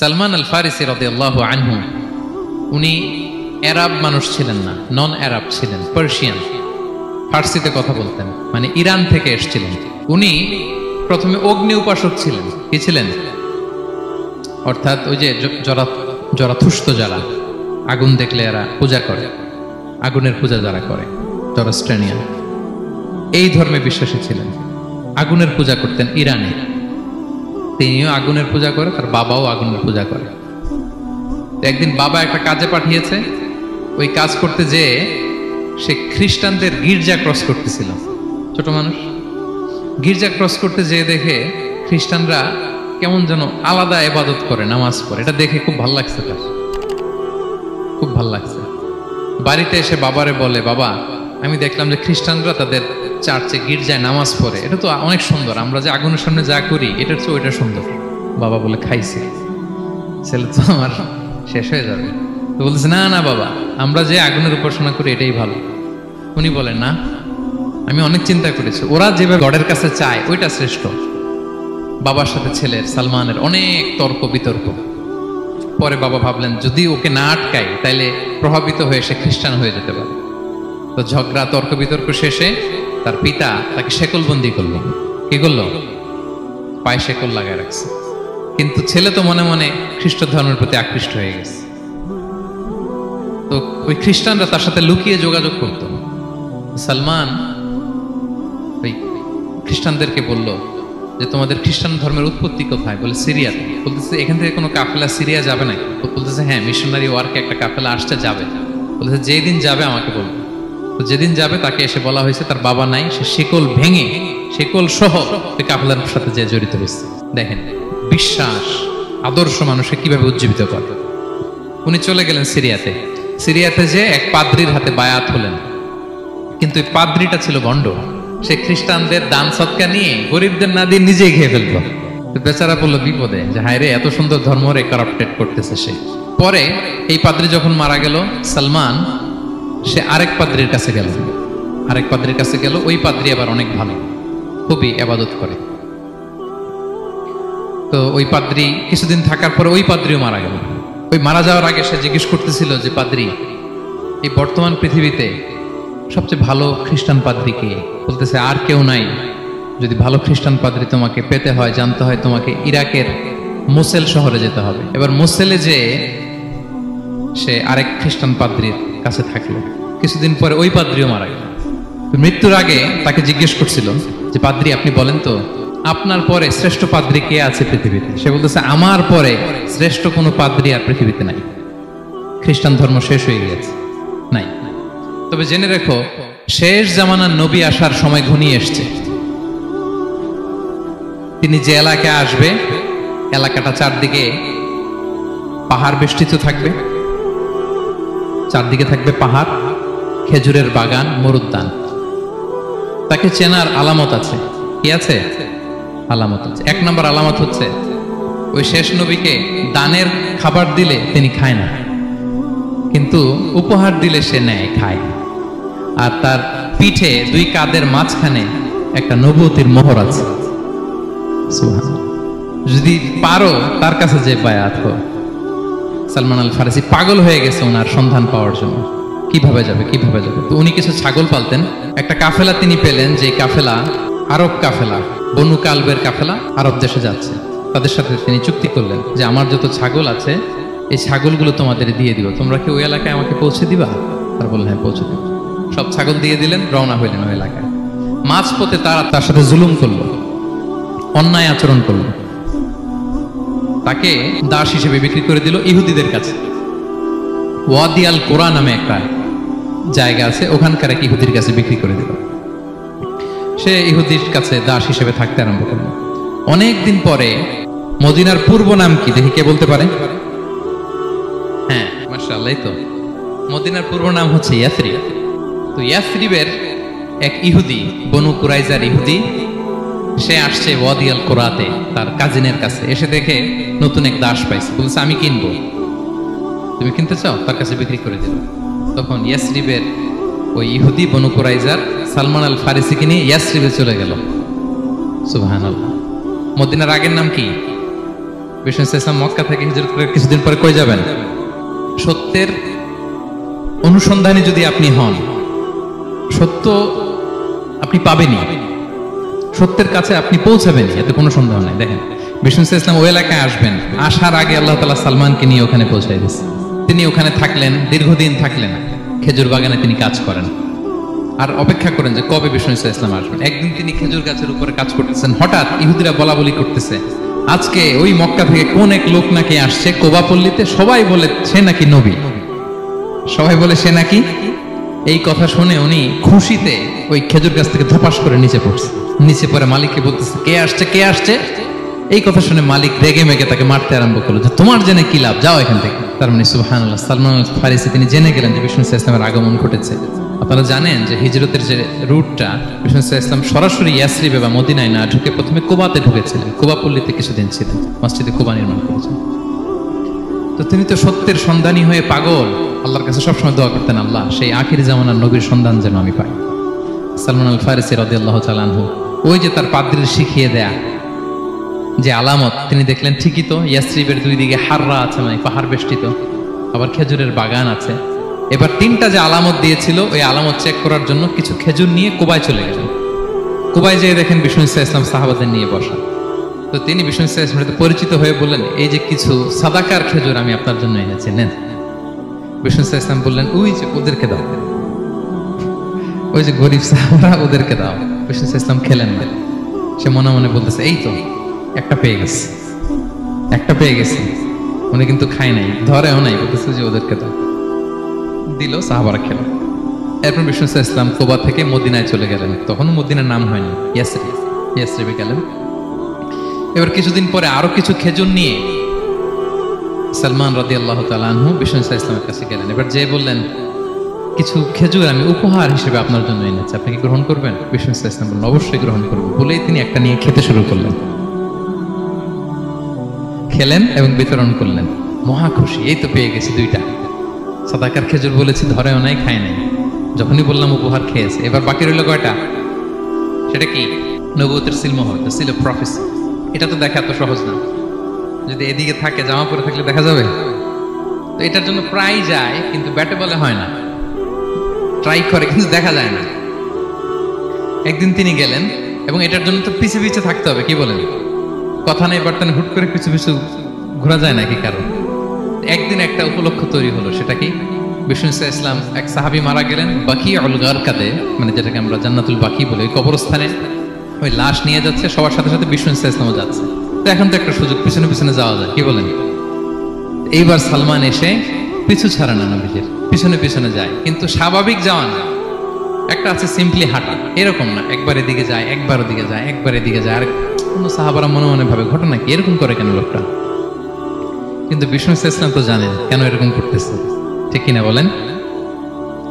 সালমান আল ফারিসি রাদিয়াল্লাহু আনহু উনি আরব মানুষ ছিলেন না, নন আরব ছিলেন, পার্সিয়ান, ফার্সিতে কথা বলতেন, মানে ইরান থেকে এসেছিলেন। উনি প্রথমে অগ্নি উপাসক ছিলেন। কি ছিলেন? অর্থাৎ ওই যে জরাথুস্ত যারা আগুন দেখলে এরা পূজা করে, আগুনের পূজা যারা করে, জরাস্ট্রেনিয়ান, এই ধর্মে বিশ্বাসী ছিলেন। আগুনের পূজা করতেন ইরানে। তিনিও আগুনের পূজা করে, তার বাবাও আগুনের পূজা করে। একদিন বাবা একটা কাজে পাঠিয়েছে, ওই কাজ করতে যেয়ে সে খ্রিস্টানদের গির্জা ক্রস করতেছিল। ছোট মানুষ গির্জা ক্রস করতে যেয়ে দেখে খ্রিস্টানরা কেমন যেন আলাদা ইবাদত করে, নামাজ পড়ে। এটা দেখে খুব ভালো লাগছে, তার খুব ভালো লাগছে। বাড়িতে এসে বাবারে বলে, বাবা আমি দেখলাম যে খ্রিস্টানরা তাদের চার্চে গির্জায় নামাজ পড়ে, এটা তো অনেক সুন্দর, আমরা যে আগুনের সামনে যা করি এটার চেয়ে ওইটা সুন্দর। বাবা বলে, খাইছে, ছেলে তো আমার শেষ হয়ে যাবে। তো বলতেছে, না না বাবা, আমরা যে আগুনের উপাসনা করি এটাই ভালো। উনি বলেন, না, আমি অনেক চিন্তা করেছি, ওরা যেভাবে গডের কাছে চায় ওইটা শ্রেষ্ঠ। বাবার সাথে ছেলের, সালমানের অনেক তর্ক বিতর্ক। পরে বাবা ভাবলেন, যদি ওকে না আটকাই তাইলে প্রভাবিত হয়ে সে খ্রিস্টান হয়ে যেতে পারে। তো ঝগড়া তর্ক বিতর্ক শেষে তার পিতা তাকে শেকলবন্দি করলো। কি করলো? পায়ে শেকল লাগায় রাখছে। কিন্তু ছেলে তো মনে মনে খ্রিস্ট ধর্মের প্রতি আকৃষ্ট হয়ে গেছে। তো ওই খ্রিস্টানরা তার সাথে লুকিয়ে যোগাযোগ করত। সালমান ওই খ্রিস্টানদেরকে বলল যে, তোমাদের খ্রিস্টান ধর্মের উৎপত্তি কোথায়? বলে, সিরিয়াতে। বলতেছে, এখান থেকে কোনো কাফেলা সিরিয়া যাবে নাকি? বলতেছে, হ্যাঁ, মিশনারি ওয়ার্কে একটা কাফেলা আসতে যাবে। বলতেছে, যেদিন যাবে আমাকে বলবে। তো যেদিন যাবে তাকে এসে বলা হয়েছে তার বাবা নাই, সে শিকল ভেঙে, শিকল সহ কাফেলার সাথে যে জড়িত হয়েছে। দেখেন বিশ্বাস, আদর্শ মানুষকে কিভাবে উজ্জীবিত করে। উনি চলে গেলেন সিরিয়াতে। সিরিয়াতে যে এক পাদ্রির হাতে বায়াত হলেন, কিন্তু এই পাদ্রিটা ছিল ভণ্ড। সে খ্রিস্টানদের দান সৎকা নিয়ে গরিবদের না দিয়ে নিজেই খেয়ে ফেলত। বেচারা পড়লো বিপদে, যে হায় রে, এত সুন্দর ধর্মরে কারাপ্টেড করতেছে সে। পরে এই পাদ্রি যখন মারা গেল, সালমান সে আরেক পাদ্রির কাছে গেল। আরেক পাদ্রির কাছে গেল। ওই পাদ্রি আবার অনেক ভালো, খুবই ইবাদত করে। তো ওই পাদ্রি কিছুদিন থাকার পরে ওই পাদ্রিও মারা গেল। ওই মারা যাওয়ার আগে সে জিজ্ঞেস করতেছিল যে, পাদ্রি, এই বর্তমান পৃথিবীতে সবচেয়ে ভালো খ্রিস্টান পাদ্রি কে? বলতেছে, আর কেউ নাই। যদি ভালো খ্রিস্টান পাদ্রি তোমাকে পেতে হয়, জানতে হয়, তোমাকে ইরাকের মোসেল শহরে যেতে হবে। এবার মোসেলে যে সে আরেক খ্রিস্টান পাদ্রির কাছে থাকলো। কিছুদিন পরে ওই পাদ্রিও মারা গেল। মৃত্যুর আগে তাকে জিজ্ঞেস করছিল যে, পাদ্রি আপনি বলেন তো, আপনার পরে শ্রেষ্ঠ পাদ্রি কে আছে পৃথিবীতে? সে বলতেছে, আমার পরে শ্রেষ্ঠ কোনো পাদ্রি আর পৃথিবীতে নাই। খ্রিস্টান ধর্ম শেষ হয়ে গেছে, নাই। তবে জেনে রেখো, শেষ জামানার নবী আসার সময় ঘনিয়ে এসছে। তিনি যে এলাকায় আসবে, এলাকাটা চারদিকে পাহাড় বেষ্টিত থাকবে। চারদিকে থাকবে পাহাড়, খেজুরের বাগান, মরুদ্যান। তাকে চেনার আলামত আছে। কি আছে? আলামত আছে। এক নম্বর আলামত হচ্ছে, ওই শেষ নবীকে দানের খাবার দিলে তিনি খায় না, কিন্তু উপহার দিলে সে নেয়, খায়। আর তার পিঠে দুই কাঁধের মাঝখানে একটা নবুয়তির মোহর আছে। যদি পারো তার কাছে যে বায়াত হো। সালমান আল ফারিসি পাগল হয়ে গেছে ওনার সন্ধান পাওয়ার জন্য। কিভাবে যাবে, কিভাবে যাবে? তো উনি কিছু ছাগল পালতেন। একটা কাফেলা তিনি পেলেন, যে কাফেলা আরব কাফেলা, বনু কালবের কাফেলা, আরব দেশে যাচ্ছে। তাদের সাথে তিনি চুক্তি করলেন যে, আমার যত ছাগল আছে এই ছাগলগুলো তোমাদের দিয়ে দিব, তোমরা কি ওই এলাকায় আমাকে পৌঁছে দিবা? আর বললেন, হ্যাঁ, পৌঁছে দিব। সব ছাগল দিয়ে দিলেন, রওনা হইলেন ওই এলাকায়। মাঝপথে তারা তার সাথে জুলুম করলো, অন্যায় আচরণ করলো। তাকে দাস হিসেবে বিক্রি করে দিল ইহুদিদের কাছে। ওয়াদি আল কোরা নামে একটা জায়গা আছে, ওখানকার এক ইহুদির কাছে বিক্রি করে দিল। সে ইহুদির কাছে দাস হিসেবে থাকতে আরম্ভ করল। অনেকদিন পরে, মদিনার পূর্ব নাম কি দেখি, কে বলতে পারে? হ্যাঁ, মাশাআল্লাহ, তো মদিনার পূর্ব নাম হচ্ছে ইয়াসরিব। তো ইয়াসরিবের এক ইহুদি, বনু কুরাইজার ইহুদি, সে আসছে ওয়াদি আল কোরাতে তার কাজিনের কাছে। এসে দেখে নতুন এক দাস পাইছে। বলছে, আমি কিনবো, তুমি কিনতে চাও? তার কাছে বিক্রি করে দিল। তখন ইয়াসরিবের ওই ইহুদি, বনু কুরাইজার, সালমান আল ফারিসিকে নিয়ে ইয়াসরিবে চলে গেল। সুবহানাল্লাহ। মদিনার আগের নাম কি? বিষ্ণু ইসলাম মক্কা থেকে হিজরত করে কিছুদিন পরে কই যাবেন? সত্যের অনুসন্ধানে যদি আপনি হন, সত্য আপনি পাবেনই, সত্যের কাছে আপনি পৌঁছাবেন, এতে কোনো সন্দেহ নেই। দেখেন বিষ্ণু ইসলাম ওই এলাকায় আসবেন, আসার আগে আল্লাহ তাআলা সালমানকে নিয়ে ওখানে পৌঁছাই দিয়েছে। তিনি ওখানে থাকলেন, দীর্ঘদিন থাকলেন, খেজুর বাগানে তিনি কাজ করেন আর অপেক্ষা করেন যে কবে বিষ্ণু ইসলাম আসবেন। একদিন তিনি খেজুর গাছের উপরে কাজ করতেছেন, হঠাৎ ইহুদিরা বলা বলি করতেছে আজকে ওই মক্কা থেকে কোন এক লোক নাকি আসছে কোবা পল্লীতে, সবাই বলে সে নাকি নবী, সবাই বলে সে নাকি। এই কথা শুনে উনি খুশিতে ওই খেজুর গাছ থেকে ধপাস করে নিচে পড়ছে। নিচে পড়ে মালিককে বলতেছে কে আসছে কে আসছে। এই কথা শুনে মালিক রেগে মেগে তাকে মারতে আরম্ভ করলো যে তোমার জেনে কি লাভ, যাও এখান থেকে। তার মানে সুবহানাল্লাহ, সালমান আল ফারিসি তিনি জেনে গেলেন যে বিষ্ণু ইসলামের আগমন ঘটেছে। আপনারা জানেন যে হিজরতের যে রুটটা, বিষ্ণু ইসলাম সরাসরি ইয়াসরিবে বা মদিনায় না ঢুকে প্রথমে কুবাতে ঢুকেছিলেন, কুবা পল্লীতে কিছুদিন ছিলেন, মসজিদে কুবা নির্মাণ করেছেন। তো তিনি তো সত্যের সন্ধানী হয়ে পাগল, আল্লাহর কাছে সবসময় দোয়া করতেন, আল্লাহ সেই আখির জামানার নবীর সন্ধান যেন আমি পাই। সালমান আল ফারিসি রাদিয়াল্লাহু তাআলা আনহু ওই যে তার পাদ্রীর শিখিয়ে দেয়া যে আলামত, তিনি দেখলেন ঠিকই তো ইয়াসরিবের দুই দিকে হাররা আছে, মানে পাহাড় বেষ্টিত, আবার খেজুরের বাগান আছে। এবার তিনটা যে আলামত দিয়েছিল ওই আলামত চেক করার জন্য কিছু খেজুর নিয়ে কুবায় চলে গেলেন। কুবায় যেয়ে দেখেন বিষ্ণু ইসলাম সাহাবাদের নিয়ে বসা। তো তিনি বিষ্ণু ইসলামের সাথে পরিচিত হয়ে বললেন এই যে কিছু সাদাকার খেজুর আমি আপনার জন্য এনেছি, নেন। বিষ্ণু ইসলাম বললেন ওই যে ওদেরকে দাও, ওই যে গরিব সাহাবারা ওদেরকে দাও। বিষ্ণু ইসলাম খেলেন না, সে মনে মনে বলতেছে এই তো একটা পেয়ে গেছে, একটা পেয়ে গেছে। উনি কিন্তু খায় নাই, ধরেও নাই, বলতেছে যে ওদেরকে দাও। দিল, সাহাবারা খেল। এরপর বিষ্ণু ইসলাম কুবা থেকে মদিনায় চলে গেলেন। তখন মদিনার নাম হয়নি, ইয়াসরিবে গেলেন। এবার কিছুদিন পরে আরো কিছু খেজুর নিয়ে সালমান রাদিয়াল্লাহু তাআলা আনহু বিষ্ণু ইসলামের কাছে গেলেন। এবার যে বললেন কিছু খেজুর আমি উপহার হিসেবে আপনার জন্য এনেছি, আপনি কি গ্রহণ করবেন? বিষ্ণু ইসলাম বললেন অবশ্যই গ্রহণ করব। বলেই তিনি একটা নিয়ে খেতে শুরু করলেন, খেলেন এবং বিতরণ করলেন। মহা খুশি, এই তো পেয়ে গেছি দুইটা সাদাকার খেজুর, বলেছি ধরেও নাই, খায় নাই। যখনই বললাম উপহার খেয়েছে। এবার বাকি রইল কয়টা? সেটা কি? নবুয়তের সিলমোহর, দ্য সিল অফ প্রফেসি। এটা তো দেখা এত সহজ না, যদি এদিকে থাকে জামা পরে থাকলে দেখা যাবে। তো এটার জন্য প্রায় যায়, কিন্তু ব্যাটে বলে হয় না, ট্রাই করে কিন্তু দেখা যায় না। একদিন তিনি গেলেন এবং এটার জন্য তো পিছে পিছে থাকতে হবে, কি বলেন? কথা নেই বার্তা নেই, হুট করে পিছু পিছু ঘোরা যায় নাকি কারণ? একদিন একটা উপলক্ষ তৈরি হলো, সেটা কি? বিষ্ণু ইসলাম এক সাহাবী মারা গেলেন বাকিউল গারকাতে, মানে যেটাকে আমরা জান্নাতুল বাকি বলি, ওই কবরস্থানে ওই লাশ নিয়ে যাচ্ছে, সবার সাথে সাথে বিষ্ণু ইসলামও যাচ্ছে। তো এখন তো একটা সুযোগ, পিছনে পিছনে যাওয়া যায়, কি বলেন? এইবার সালমান এসে পিছু ছাড়ে না, নবীজির পিছনে পিছনে যায়, কিন্তু স্বাভাবিক যাওয়া না, একটা আছে সিম্পলি হাঁটা, এরকম না, একবার এদিকে যায়, একবার ওদিকে যায়, একবার এদিকে যায়। আর কোন সাহাবারা মনে মনে ভাবে ঘটনা কি, এরকম করে কেন লোকটা? কিন্তু বিষ্ণু ইসলাম তো জানেন কেন এরকম করতেছে, ঠিক কিনা বলেন?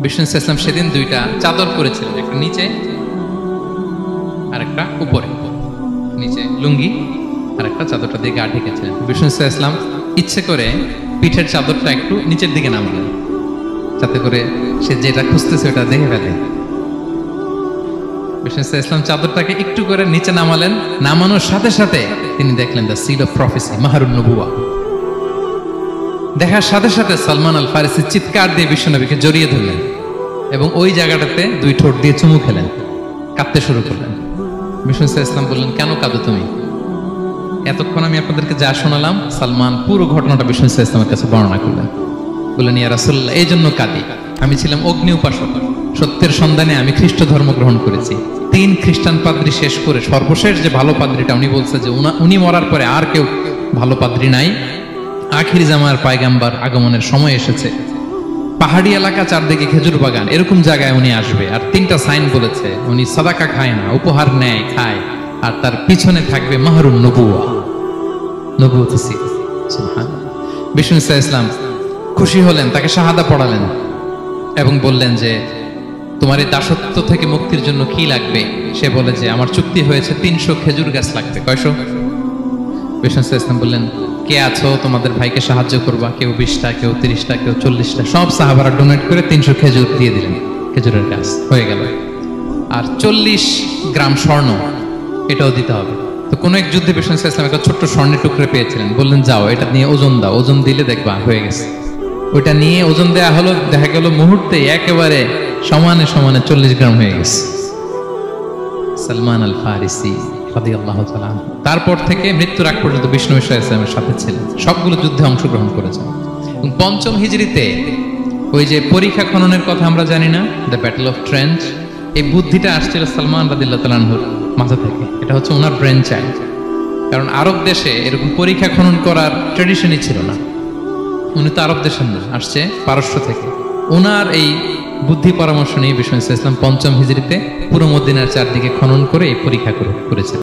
বিষ্ণু ইসলাম সেদিন দুইটা চাদর করেছিলেন, একটা নিচে আর একটা উপরে, নিচে লুঙ্গি আর একটা চাদরটা দিয়ে গা ঢেকেছিলেন। বিষ্ণু ইসলাম ইচ্ছে করে পিঠের চাদরটা একটু নিচের দিকে নামালেন, যাতে করে সে যেটা খুঁজতেছে ওটা দেখে ফেলে। বিষ্ণু ইসলাম চাদরটাকে একটু করে নিচে নামালেন, নামানোর সাথে সাথে তিনি দেখলেন দ্য সিল অফ প্রফেসি, মাহরুন নবুয়া। দেখার সাথে সাথে সালমান আল ফারিসি চিৎকার দিয়ে বিশ্বনবীকে জড়িয়ে ধরলেন এবং ওই জায়গাটাতে দুই ঠোঁট দিয়ে চুমু খেলেন, কাঁদতে শুরু করলেন। বিষ্ণু ইসলাম বললেন কেন কাঁদো তুমি? এতক্ষণ আমি আপনাদেরকে যা শোনালাম, সালমান পুরো ঘটনাটা বিষ্ণু ইসলামের কাছে বর্ণনা করলেন। বললেন ইয়া রাসূলুল্লাহ, এই জন্য কাঁদি, আমি ছিলাম অগ্নি উপাসক, সত্যের সন্ধানে আমি খ্রিস্ট ধর্ম গ্রহণ করেছি। 3 খ্রিস্টান পাদ্রী শেষ করে সর্বশেষ যে ভালো পাদ্রীটা, উনি বলছে যে উনি মরার পরে আর কেউ ভালো পাদ্রী নাই, আখির জামার পায়গাম্বার আগমনের সময় এসেছে। পাহাড়ি এলাকা, চারদিকে খেজুর বাগান, এরকম জায়গায় উনি আসবে। আর 3টা সাইন বলেছে, উনি সাদাকা খায় না, উপহার নেয়, খায়, আর তার পিছনে থাকবে মাহরুন নবুয়া, নবুয়ত সিল। সুবহানাল্লাহ। বিষ্ণু ইসলাম খুশি হলেন, তাকে শাহাদা পড়ালেন এবং বললেন যে তোমার এই দাসত্ব থেকে মুক্তির জন্য কি লাগবে? সে বলে যে আমার চুক্তি হয়েছে 300 খেজুর গাছ লাগবে। কয়শো? বিষ্ণু ইসলাম বললেন কে আছো তোমাদের ভাইকে সাহায্য করবা? কেউ 20টা, কেউ 30টা, কেউ 40টা। সব সাহাবারা ডোনেট করে 300 খেজুর দিয়ে দিলেন, খেজুরের গাছ হয়ে গেল। আর 40 গ্রাম স্বর্ণ, এটাও দিতে হবে। তো কোন এক যুদ্ধে বিষ্ণু ইসলাম একটা ছোট্ট স্বর্ণের টুকরে পেয়েছিলেন, বললেন যাও এটা নিয়ে ওজন দাও, ওজন দিলে দেখবা হয়ে গেছে। ওইটা নিয়ে ওজন দেয়া হলো, দেখা গেল মুহূর্তে একেবারে সমানে সমানে 40 গ্রাম হয়ে গেছে। সালমান আল ফারিসি রাদিয়াল্লাহু তাআলা আনহু তারপর থেকে মৃত্যুর আগ পর্যন্ত বিষ্ণু ইসলামের সাথে ছিলেন, সবগুলো যুদ্ধে অংশগ্রহণ করেছেন। পঞ্চম হিজরিতে ওই যে পরীক্ষা খননের কথা আমরা জানি না, দ্য ব্যাটল অফ ট্রেঞ্চ, এই বুদ্ধিটা আসছিল সালমান রাদিয়াল্লাহু তাআলা আনহুর মাথা থেকে। এটা হচ্ছে ওনার ব্রেন চাইল্ড, কারণ আরব দেশে এরকম পরীক্ষা খনন করার ট্রেডিশনই ছিল না। উনি তো আরব দেশের না, আসছে পারস্য থেকে। ওনার এই বুদ্ধি পরামর্শ নিয়ে বিষ্ণু ইসলাম পঞ্চম হিজরিতে পুরো মদিনার চারদিকে খনন করে এই পরীক্ষা করেছেন।